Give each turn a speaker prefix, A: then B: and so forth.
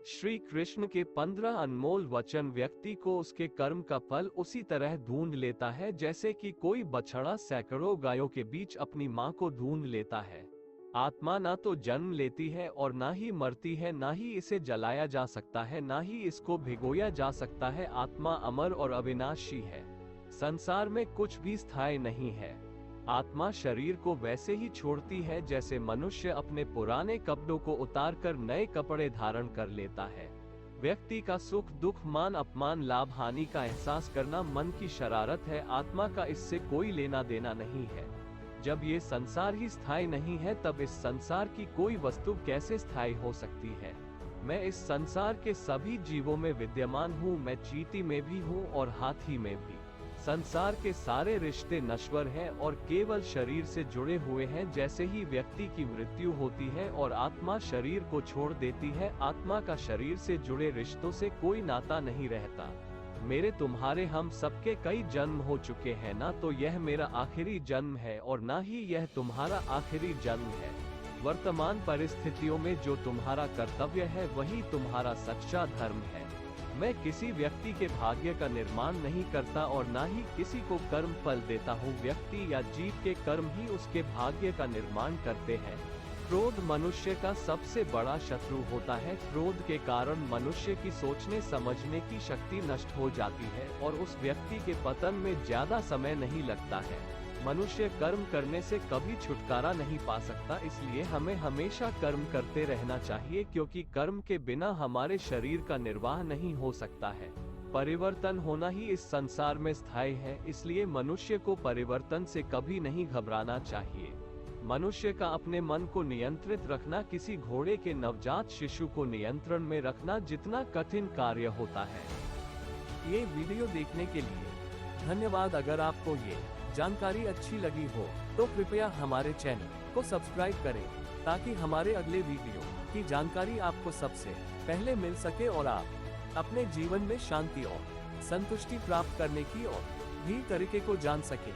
A: श्री कृष्ण के 15 अनमोल वचन व्यक्ति को उसके कर्म का फल उसी तरह ढूंढ लेता है जैसे कि कोई बछड़ा सैकड़ों गायों के बीच अपनी मां को ढूंढ लेता है। आत्मा ना तो जन्म लेती है और ना ही मरती है, ना ही इसे जलाया जा सकता है, ना ही इसको भिगोया जा सकता है। आत्मा अमर और अविनाशी है। संसार में कुछ भी स्थायी नहीं है। आत्मा शरीर को वैसे ही छोड़ती है जैसे मनुष्य अपने पुराने कपड़ों को उतारकर नए कपड़े धारण कर लेता है। व्यक्ति का सुख दुख मान अपमान लाभ हानि का एहसास करना मन की शरारत है। आत्मा का इससे कोई लेना देना नहीं है। जब ये संसार ही स्थायी नहीं है तब इस संसार की कोई वस्तु कैसे स्थायी हो सकती है। मैं इस संसार के सभी जीवों में विद्यमान हूँ। मैं चींटी में भी हूँ और हाथी में भी। संसार के सारे रिश्ते नश्वर हैं और केवल शरीर से जुड़े हुए हैं। जैसे ही व्यक्ति की मृत्यु होती है और आत्मा शरीर को छोड़ देती है, आत्मा का शरीर से जुड़े रिश्तों से कोई नाता नहीं रहता। मेरे तुम्हारे हम सबके कई जन्म हो चुके हैं, ना तो यह मेरा आखिरी जन्म है और ना ही यह तुम्हारा आखिरी जन्म है। वर्तमान परिस्थितियों में जो तुम्हारा कर्तव्य है वही तुम्हारा सच्चा धर्म है। मैं किसी व्यक्ति के भाग्य का निर्माण नहीं करता और ना ही किसी को कर्म फल देता हूँ। व्यक्ति या जीव के कर्म ही उसके भाग्य का निर्माण करते हैं। क्रोध मनुष्य का सबसे बड़ा शत्रु होता है। क्रोध के कारण मनुष्य की सोचने समझने की शक्ति नष्ट हो जाती है और उस व्यक्ति के पतन में ज्यादा समय नहीं लगता है। मनुष्य कर्म करने से कभी छुटकारा नहीं पा सकता, इसलिए हमें हमेशा कर्म करते रहना चाहिए, क्योंकि कर्म के बिना हमारे शरीर का निर्वाह नहीं हो सकता है। परिवर्तन होना ही इस संसार में स्थायी है, इसलिए मनुष्य को परिवर्तन से कभी नहीं घबराना चाहिए। मनुष्य का अपने मन को नियंत्रित रखना किसी घोड़े के नवजात शिशु को नियंत्रण में रखना जितना कठिन कार्य होता है।
B: ये वीडियो देखने के लिए धन्यवाद। अगर आपको ये जानकारी अच्छी लगी हो तो कृपया हमारे चैनल को सब्सक्राइब करें ताकि हमारे अगले वीडियो की जानकारी आपको सबसे पहले मिल सके और आप अपने जीवन में शांति और संतुष्टि प्राप्त करने की और भी तरीके को जान सके।